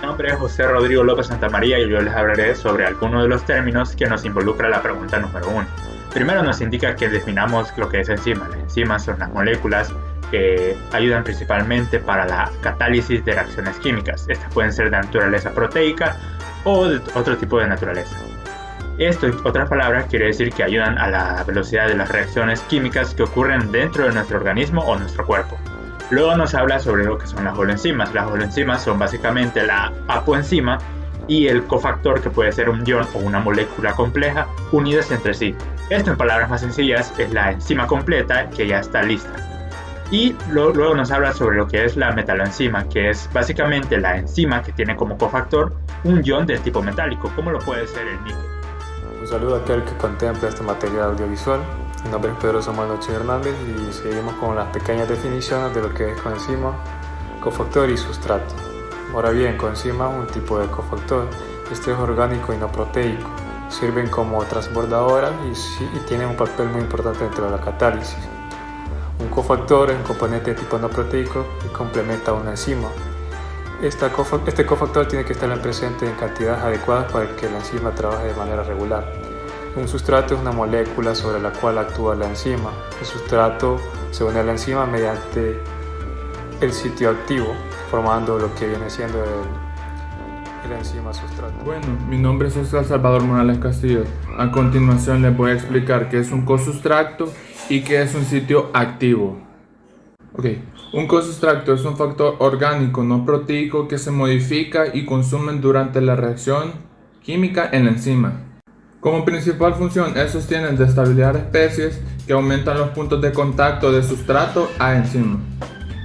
Mi nombre es José Rodrigo López Santamaría y yo les hablaré sobre algunos de los términos que nos involucra la pregunta número uno. Primero nos indica que definamos lo que es enzima. Las enzimas son las moléculas que ayudan principalmente para la catálisis de reacciones químicas. Estas pueden ser de naturaleza proteica o de otro tipo de naturaleza. Esto, en otras palabras, quiere decir que ayudan a la velocidad de las reacciones químicas que ocurren dentro de nuestro organismo o nuestro cuerpo. Luego nos habla sobre lo que son las holoenzimas. Las holoenzimas son básicamente la apoenzima y el cofactor, que puede ser un ion o una molécula compleja unidas entre sí. Esto, en palabras más sencillas, es la enzima completa que ya está lista. Y luego nos habla sobre lo que es la metaloenzima, que es básicamente la enzima que tiene como cofactor un ion del tipo metálico, como lo puede ser el níquel. Un saludo a aquel que contempla este material audiovisual. Mi nombre es Pedro Samuel Noche Hernández y seguimos con las pequeñas definiciones de lo que es coenzima, cofactor y sustrato. Ahora bien, coenzima es un tipo de cofactor. Este es orgánico y no proteico. Sirven como transbordadoras y tienen un papel muy importante dentro de la catálisis. Un cofactor es un componente de tipo no proteico que complementa a una enzima. Este cofactor tiene que estar presente en cantidades adecuadas para que la enzima trabaje de manera regular. Un sustrato es una molécula sobre la cual actúa la enzima. El sustrato se une a la enzima mediante el sitio activo, formando lo que viene siendo el enzima sustrato. Bueno, mi nombre es Oscar Salvador Morales Castillo. A continuación les voy a explicar qué es un cosustracto y qué es un sitio activo. Un cosustracto es un factor orgánico no proteico que se modifica y consume durante la reacción química en la enzima. Como principal función, estos tienen de estabilizar especies que aumentan los puntos de contacto de sustrato a enzima.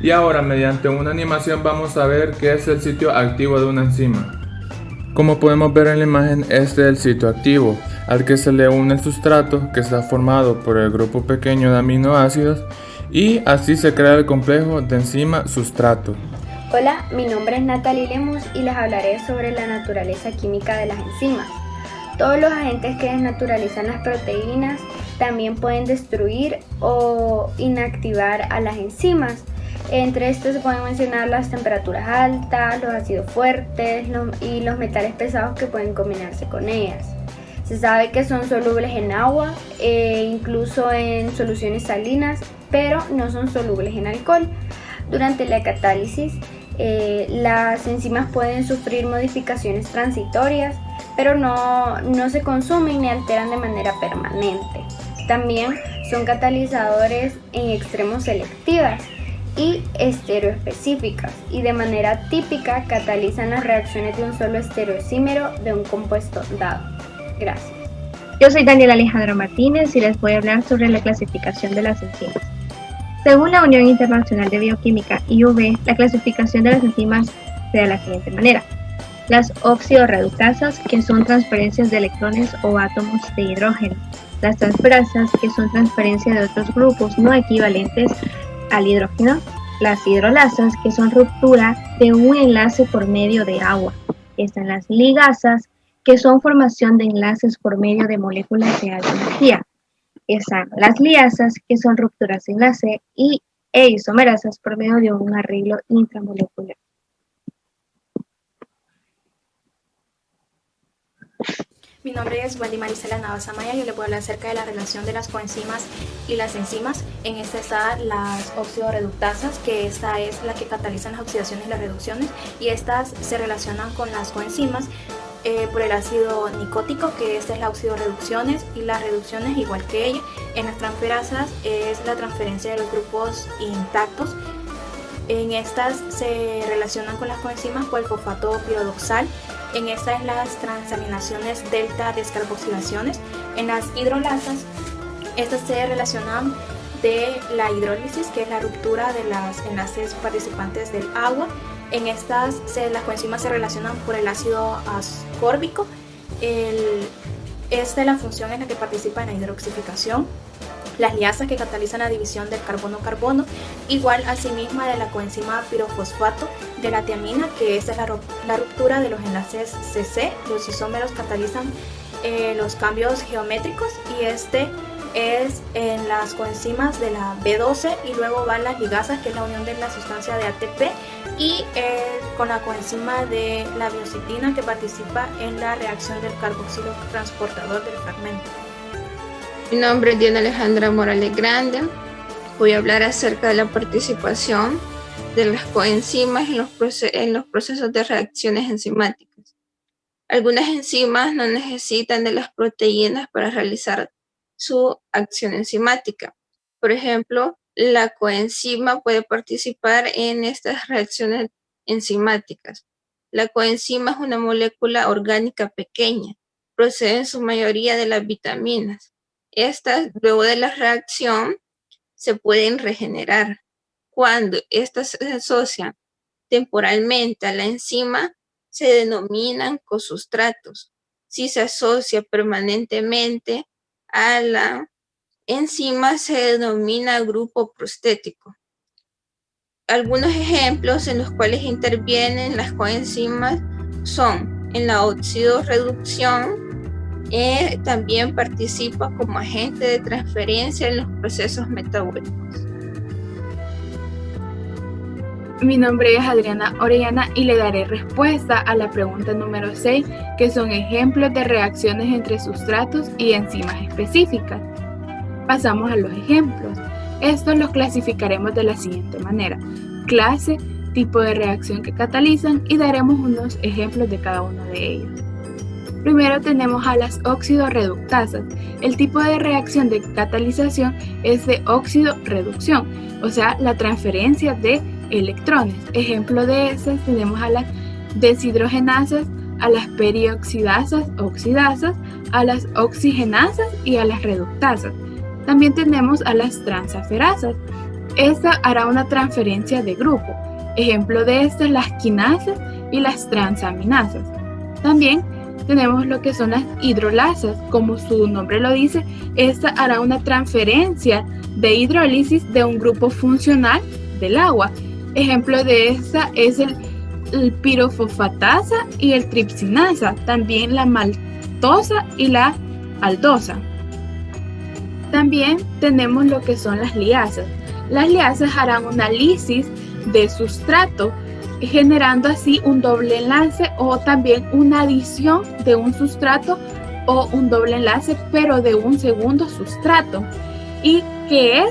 Y ahora, mediante una animación, vamos a ver qué es el sitio activo de una enzima. Como podemos ver en la imagen, este es el sitio activo, al que se le une el sustrato, que está formado por el grupo pequeño de aminoácidos, y así se crea el complejo de enzima-sustrato. Hola, mi nombre es Natalie Lemus y les hablaré sobre la naturaleza química de las enzimas. Todos los agentes que desnaturalizan las proteínas también pueden destruir o inactivar a las enzimas. Entre estos se pueden mencionar las temperaturas altas, los ácidos fuertes y los metales pesados que pueden combinarse con ellas. Se sabe que son solubles en agua e incluso en soluciones salinas, pero no son solubles en alcohol. Durante la catálisis, las enzimas pueden sufrir modificaciones transitorias, pero no se consumen ni alteran de manera permanente. También son catalizadores en extremos selectivas y estereoespecíficas, y de manera típica catalizan las reacciones de un solo estereoisómero de un compuesto dado. Gracias. Yo soy Daniela Alejandra Martínez y les voy a hablar sobre la clasificación de las enzimas. Según la Unión Internacional de Bioquímica, IUB, la clasificación de las enzimas se da de la siguiente manera. Las oxidorreductasas, que son transferencias de electrones o átomos de hidrógeno. Las transferasas, que son transferencia de otros grupos no equivalentes al hidrógeno. Las hidrolasas, que son ruptura de un enlace por medio de agua. Están las ligasas, que son formación de enlaces por medio de moléculas de alta energía. Están las liasas, que son rupturas de enlace, e isomerasas por medio de un arreglo intramolecular. Mi nombre es Wendy Marisela Navas Amaya y yo les voy a hablar acerca de la relación de las coenzimas y las enzimas. En esta están las oxidorreductasas, que esta es la que catalizan las oxidaciones y las reducciones, y estas se relacionan con las coenzimas por el ácido nicótico, que esta es la oxidorreducciones, y las reducciones igual que ella. En las transferasas es la transferencia de los grupos intactos. En estas se relacionan con las coenzimas por el fosfato pirodoxal. En estas es las transaminaciones delta descarboxilaciones. En las hidrolasas, estas se relacionan de la hidrólisis, que es la ruptura de los enlaces participantes del agua. En estas las coenzimas se relacionan por el ácido ascórbico. Esta es la función en la que participa en la hidroxificación. Las liasas, que catalizan la división del carbono-carbono, igual asimismo de la coenzima pirofosfato de la tiamina, que esta es la ruptura de los enlaces CC. Los isómeros catalizan los cambios geométricos, y es en las coenzimas de la B12 y luego van las ligasas, que es la unión de la sustancia de ATP, y con la coenzima de la biocitina, que participa en la reacción del carboxilo transportador del fragmento. Mi nombre es Diana Alejandra Morales Grande. Voy a hablar acerca de la participación de las coenzimas en los procesos de reacciones enzimáticas. Algunas enzimas no necesitan de las proteínas para realizar su acción enzimática. Por ejemplo, la coenzima puede participar en estas reacciones enzimáticas. La coenzima es una molécula orgánica pequeña, procede en su mayoría de las vitaminas. Estas, luego de la reacción, se pueden regenerar. Cuando estas se asocian temporalmente a la enzima, se denominan cosustratos. Si se asocia permanentemente a la enzima, se denomina grupo prostético. Algunos ejemplos en los cuales intervienen las coenzimas son en la oxidorreducción. También participa como agente de transferencia en los procesos metabólicos. Mi nombre es Adriana Orellana y le daré respuesta a la pregunta número 6, que son ejemplos de reacciones entre sustratos y enzimas específicas. Pasamos a los ejemplos. Estos los clasificaremos de la siguiente manera: clase, tipo de reacción que catalizan, y daremos unos ejemplos de cada uno de ellos. Primero tenemos a las óxido-reductasas. El tipo de reacción de catalización es de óxido-reducción, o sea, la transferencia de electrones. Ejemplo de estas tenemos a las deshidrogenasas, a las perioxidasas, oxidasas, a las oxigenasas y a las reductasas. También tenemos a las transaferasas. Esta hará una transferencia de grupo. Ejemplo de estas, las quinasas y las transaminasas. También tenemos lo que son las hidrolasas. Como su nombre lo dice, esta hará una transferencia de hidrólisis de un grupo funcional del agua. Ejemplo de esta es el pirofosfatasa y el tripsinasa, también la maltosa y la aldosa. También tenemos lo que son las liasas. Las liasas harán una lisis de sustrato, generando así un doble enlace o también una adición de un sustrato o un doble enlace, pero de un segundo sustrato, y que es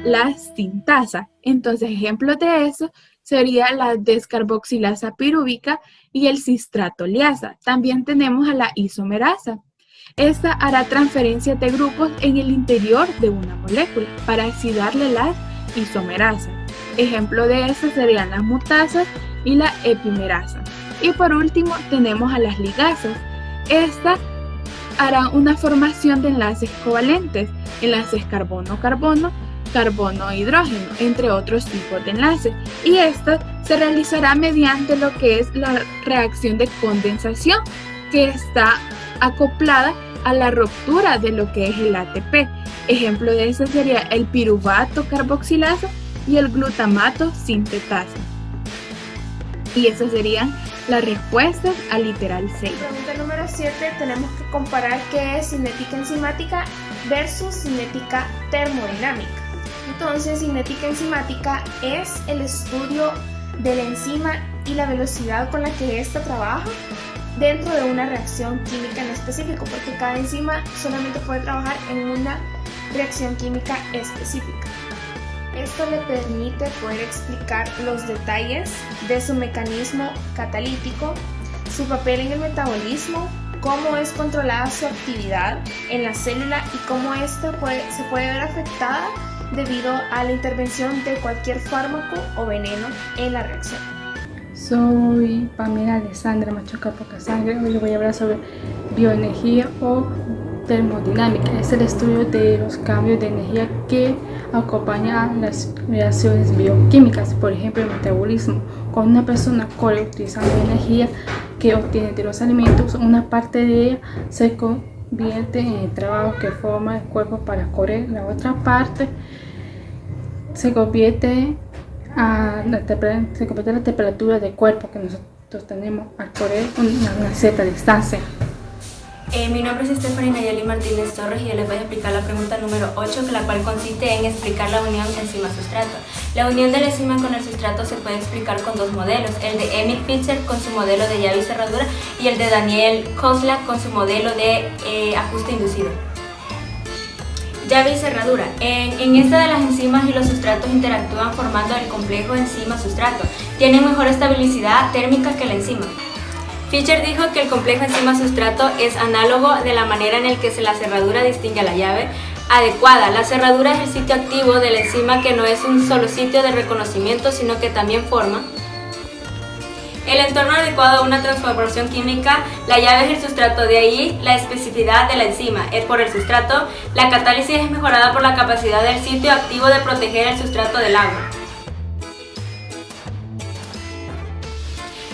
la sintasa. Entonces, ejemplo de eso sería la descarboxilasa pirúvica y el cistrato liasa. También tenemos a la isomerasa. Esta hará transferencia de grupos en el interior de una molécula para así darle la isomerasa. Ejemplo de eso serían las mutasas y la epimerasa. Y por último tenemos a las ligasas. Esta hará una formación de enlaces covalentes, enlaces carbono-carbono, carbono-hidrógeno, entre otros tipos de enlaces. Y esta se realizará mediante lo que es la reacción de condensación, que está acoplada a la ruptura de lo que es el ATP. Ejemplo de eso sería el piruvato carboxilasa y el glutamato sintetasa. Y esas serían las respuestas al literal 6. Pregunta número 7, tenemos que comparar qué es cinética enzimática versus cinética termodinámica. Entonces, cinética enzimática es el estudio de la enzima y la velocidad con la que ésta trabaja dentro de una reacción química en específico, porque cada enzima solamente puede trabajar en una reacción química específica. Esto le permite poder explicar los detalles de su mecanismo catalítico, su papel en el metabolismo, cómo es controlada su actividad en la célula y cómo esta se puede ver afectada debido a la intervención de cualquier fármaco o veneno en la reacción. Soy Pamela Alessandra Machuca Pocasangre. Hoy les voy a hablar sobre bioenergía o termodinámica. Es el estudio de los cambios de energía que acompañan las reacciones bioquímicas, por ejemplo el metabolismo. Cuando una persona corre utilizando energía que obtiene de los alimentos, una parte de ella se convierte en el trabajo que forma el cuerpo para correr, la otra parte se convierte en la temperatura del cuerpo que nosotros tenemos al correr una cierta distancia. Mi nombre es Stephanie Nayeli Martínez Torres y yo les voy a explicar la pregunta número 8, la cual consiste en explicar la unión enzima-sustrato. La unión de la enzima con el sustrato se puede explicar con dos modelos, el de Emil Fischer con su modelo de llave y cerradura y el de Daniel Kozlak con su modelo de ajuste inducido. Llave y cerradura. En esta de las enzimas y los sustratos interactúan formando el complejo enzima-sustrato. Tienen mejor estabilidad térmica que la enzima. Fischer dijo que el complejo enzima-sustrato es análogo de la manera en la que la cerradura distingue a la llave adecuada. La cerradura es el sitio activo de la enzima, que no es un solo sitio de reconocimiento, sino que también forma el entorno adecuado a una transformación química. La llave es el sustrato, de ahí la especificidad de la enzima. Por el sustrato, la catálisis es mejorada por la capacidad del sitio activo de proteger el sustrato del agua.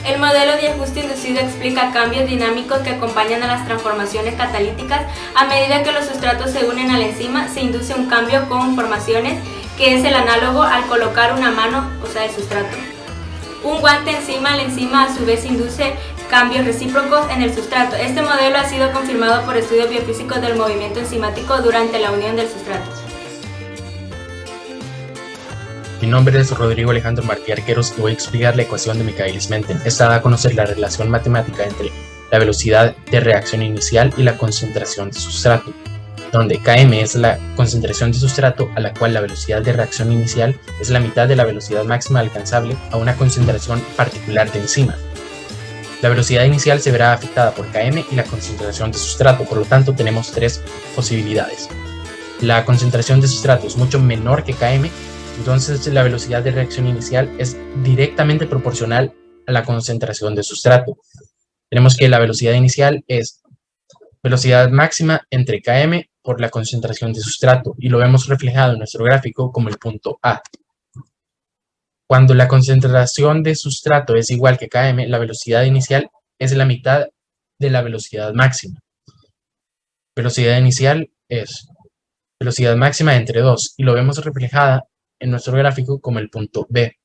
El modelo de ajuste inducido explica cambios dinámicos que acompañan a las transformaciones catalíticas. A medida que los sustratos se unen a la enzima, se induce un cambio con formaciones, que es el análogo al colocar una mano, o sea, el sustrato, un guante encima. La enzima a su vez induce cambios recíprocos en el sustrato. Este modelo ha sido confirmado por estudios biofísicos del movimiento enzimático durante la unión del sustrato. Mi nombre es Rodrigo Alejandro Martí Arqueros y voy a explicar la ecuación de Michaelis-Menten. Esta da a conocer la relación matemática entre la velocidad de reacción inicial y la concentración de sustrato, donde Km es la concentración de sustrato, a la cual la velocidad de reacción inicial es la mitad de la velocidad máxima alcanzable a una concentración particular de enzima. La velocidad inicial se verá afectada por Km y la concentración de sustrato, por lo tanto tenemos tres posibilidades. La concentración de sustrato es mucho menor que Km, entonces la velocidad de reacción inicial es directamente proporcional a la concentración de sustrato. Tenemos que la velocidad inicial es velocidad máxima entre Km por la concentración de sustrato, y lo vemos reflejado en nuestro gráfico como el punto A. Cuando la concentración de sustrato es igual que Km, la velocidad inicial es la mitad de la velocidad máxima. Velocidad inicial es velocidad máxima entre 2, y lo vemos reflejada en nuestro gráfico como el punto B.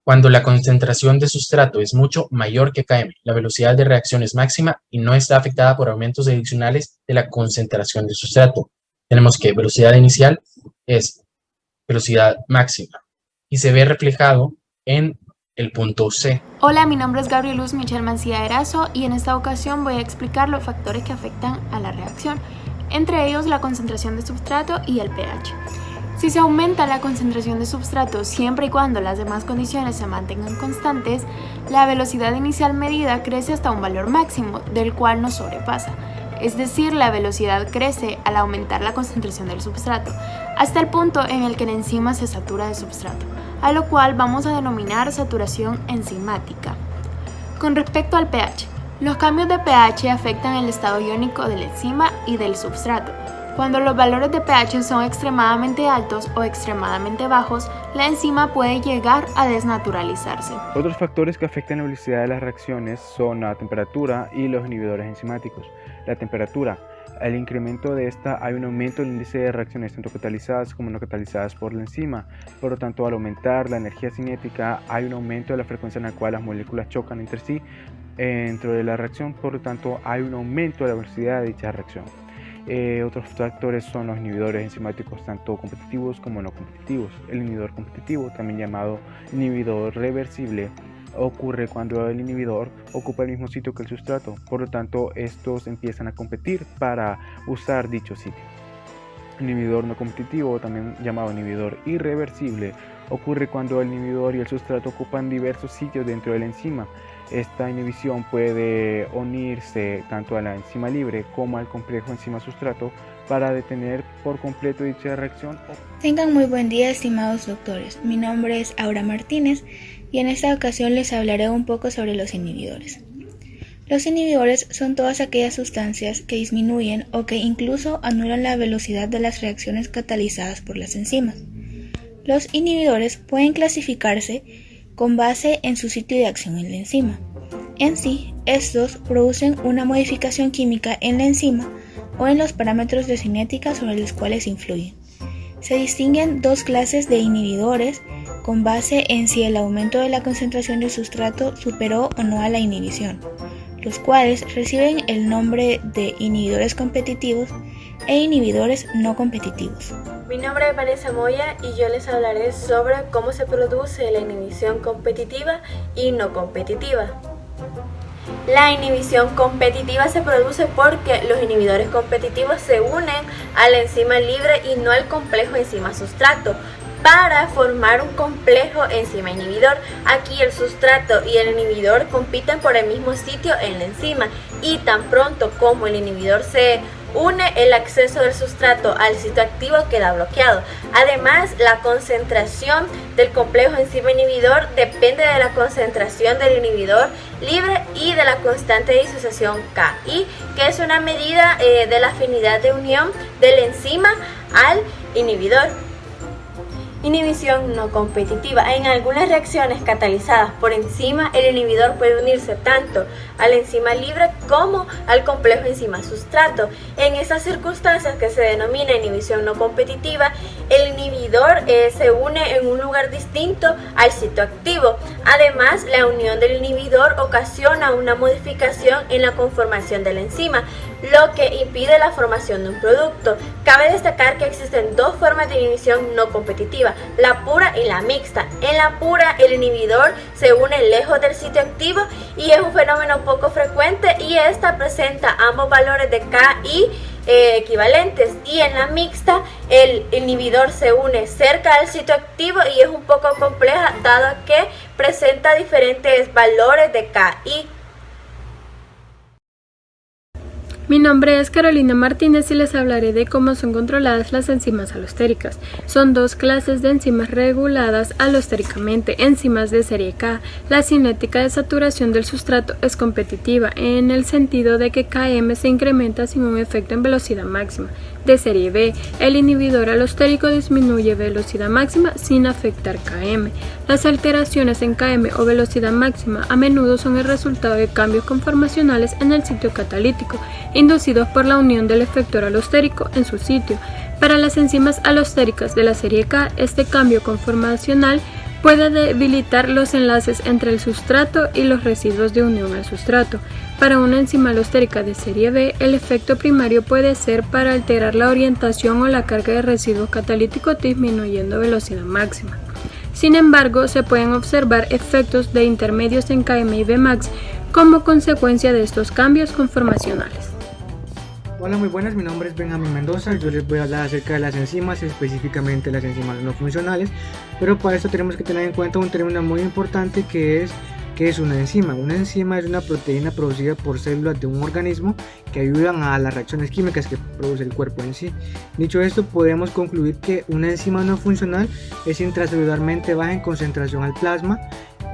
Cuando la concentración de sustrato es mucho mayor que Km, la velocidad de reacción es máxima y no está afectada por aumentos adicionales de la concentración de sustrato. Tenemos que velocidad inicial es velocidad máxima y se ve reflejado en el punto C. Hola, mi nombre es Gabriel Luz Michel Mancía Erazo y en esta ocasión voy a explicar los factores que afectan a la reacción, entre ellos la concentración de sustrato y el pH. Si se aumenta la concentración de sustrato siempre y cuando las demás condiciones se mantengan constantes, la velocidad inicial medida crece hasta un valor máximo, del cual no sobrepasa. Es decir, la velocidad crece al aumentar la concentración del substrato, hasta el punto en el que la enzima se satura de substrato, a lo cual vamos a denominar saturación enzimática. Con respecto al pH, los cambios de pH afectan el estado iónico de la enzima y del substrato. Cuando los valores de pH son extremadamente altos o extremadamente bajos, la enzima puede llegar a desnaturalizarse. Otros factores que afectan la velocidad de las reacciones son la temperatura y los inhibidores enzimáticos. La temperatura, al incremento de esta hay un aumento del índice de reacciones tanto catalizadas como no catalizadas por la enzima. Por lo tanto, al aumentar la energía cinética hay un aumento de la frecuencia en la cual las moléculas chocan entre sí dentro de la reacción. Por lo tanto, hay un aumento de la velocidad de dicha reacción. Otros factores son los inhibidores enzimáticos tanto competitivos como no competitivos. El inhibidor competitivo, también llamado inhibidor reversible, ocurre cuando el inhibidor ocupa el mismo sitio que el sustrato. Por lo tanto, estos empiezan a competir para usar dicho sitio. El inhibidor no competitivo, también llamado inhibidor irreversible, ocurre cuando el inhibidor y el sustrato ocupan diversos sitios dentro de la enzima. Esta inhibición puede unirse tanto a la enzima libre como al complejo enzima-sustrato para detener por completo dicha reacción. Tengan muy buen día, estimados doctores. Mi nombre es Aura Martínez y en esta ocasión les hablaré un poco sobre los inhibidores. Los inhibidores son todas aquellas sustancias que disminuyen o que incluso anulan la velocidad de las reacciones catalizadas por las enzimas. Los inhibidores pueden clasificarse con base en su sitio de acción en la enzima. En sí, estos producen una modificación química en la enzima o en los parámetros de cinética sobre los cuales influyen. Se distinguen dos clases de inhibidores con base en si el aumento de la concentración del sustrato superó o no a la inhibición. los cuales reciben el nombre de inhibidores competitivos e inhibidores no competitivos. Mi nombre es Vanessa Moya y yo les hablaré sobre cómo se produce la inhibición competitiva y no competitiva. La inhibición competitiva se produce porque los inhibidores competitivos se unen a la enzima libre y no al complejo enzima-sustrato para formar un complejo enzima-inhibidor. Aquí el sustrato y el inhibidor compiten por el mismo sitio en la enzima y tan pronto como el inhibidor se une, el acceso del sustrato al sitio activo queda bloqueado. Además, la concentración del complejo enzima inhibidor depende de la concentración del inhibidor libre y de la constante de disociación Ki, que es una medida de la afinidad de unión de la enzima al inhibidor. Inhibición no competitiva. En algunas reacciones catalizadas por enzima, el inhibidor puede unirse tanto a la enzima libre como al complejo enzima-sustrato. En esas circunstancias, que se denomina inhibición no competitiva, el inhibidor se une en un lugar distinto al sitio activo. Además, la unión del inhibidor ocasiona una modificación en la conformación de la enzima, lo que impide la formación de un producto. Cabe destacar que existen dos formas de inhibición no competitiva, la pura y la mixta. En la pura, el inhibidor se une lejos del sitio activo y es un fenómeno poco frecuente, y esta presenta ambos valores de Ki equivalentes, y en la mixta el inhibidor se une cerca del sitio activo y es un poco compleja dado que presenta diferentes valores de Ki. Mi nombre es Carolina Martínez y les hablaré de cómo son controladas las enzimas alostéricas. Son dos clases de enzimas reguladas alostéricamente. Enzimas de serie K. La cinética de saturación del sustrato es competitiva en el sentido de que Km se incrementa sin un efecto en velocidad máxima. De serie B, el inhibidor alostérico disminuye velocidad máxima sin afectar Km. Las alteraciones en Km o velocidad máxima a menudo son el resultado de cambios conformacionales en el sitio catalítico, inducidos por la unión del efector alostérico en su sitio. Para las enzimas alostéricas de la serie K, este cambio conformacional puede debilitar los enlaces entre el sustrato y los residuos de unión al sustrato. Para una enzima alostérica de serie B, el efecto primario puede ser para alterar la orientación o la carga de residuos catalíticos disminuyendo velocidad máxima. Sin embargo, se pueden observar efectos de intermedios en Km y Vmax como consecuencia de estos cambios conformacionales. Hola, muy buenas, mi nombre es Benjamín Mendoza. Yo les voy a hablar acerca de las enzimas, específicamente las enzimas no funcionales, pero para esto tenemos que tener en cuenta un término muy importante que es una enzima. Una enzima es una proteína producida por células de un organismo que ayudan a las reacciones químicas que produce el cuerpo en sí. Dicho esto, podemos concluir que una enzima no funcional es intracelularmente baja en concentración al plasma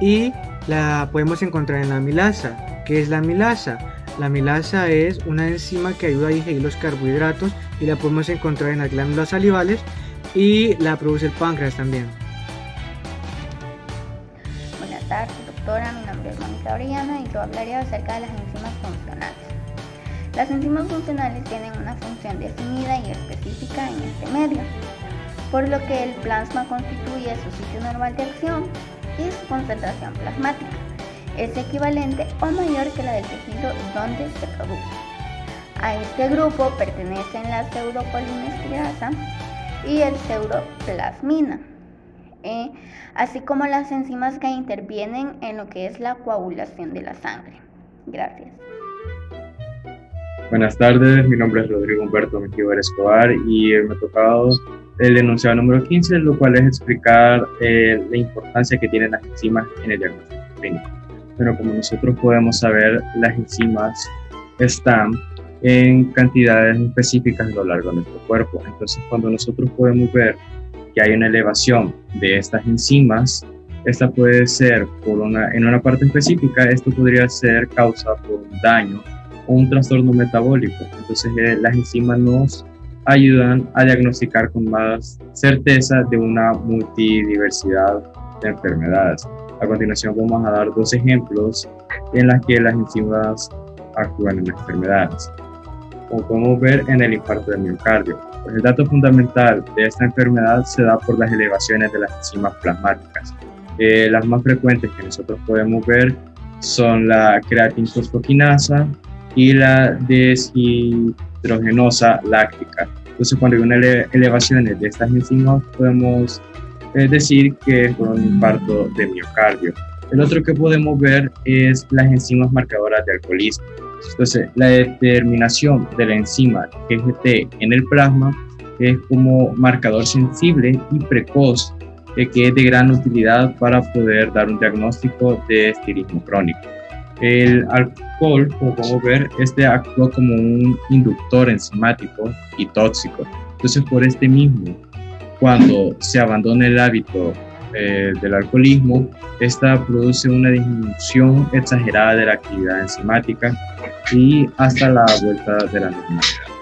y la podemos encontrar en la amilasa. ¿Qué es la amilasa? La amilasa es una enzima que ayuda a digerir los carbohidratos y la podemos encontrar en las glándulas salivales y la produce el páncreas también. Buenas tardes, doctora. Mi nombre es Mónica Orellana y yo hablaré acerca de las enzimas funcionales. Las enzimas funcionales tienen una función definida y específica en este medio, por lo que el plasma constituye su sitio normal de acción y su concentración plasmática es equivalente o mayor que la del tejido donde se produce. A este grupo pertenecen la pseudocolinestridasa y el pseudoplasmina, así como las enzimas que intervienen en lo que es la coagulación de la sangre. Gracias. Buenas tardes, mi nombre es Rodrigo Humberto Mejía Escobar y me ha tocado el enunciado número 15, lo cual es explicar la importancia que tienen las enzimas en el diagnóstico clínico. Pero como nosotros podemos saber, las enzimas están en cantidades específicas a lo largo de nuestro cuerpo. Entonces, cuando nosotros podemos ver que hay una elevación de estas enzimas, esta puede ser en una parte específica, esto podría ser causado por un daño o un trastorno metabólico. Entonces, las enzimas nos ayudan a diagnosticar con más certeza de una multidiversidad de enfermedades. A continuación vamos a dar dos ejemplos en las que las enzimas actúan en las enfermedades. Como podemos ver en el infarto del miocardio, pues el dato fundamental de esta enfermedad se da por las elevaciones de las enzimas plasmáticas. Las más frecuentes que nosotros podemos ver son la creatinfosfoquinasa y la deshidrogenosa láctica. Entonces, cuando hay unas elevaciones de estas enzimas, podemos decir que fue un infarto de miocardio. El otro que podemos ver es las enzimas marcadoras de alcoholismo. Entonces, la determinación de la enzima GGT en el plasma es como marcador sensible y precoz, que es de gran utilidad para poder dar un diagnóstico de estilismo crónico. El alcohol, como podemos ver, actúa como un inductor enzimático y tóxico. Entonces, por este mismo, cuando se abandona el hábito del alcoholismo, esta produce una disminución exagerada de la actividad enzimática y hasta la vuelta de la normalidad.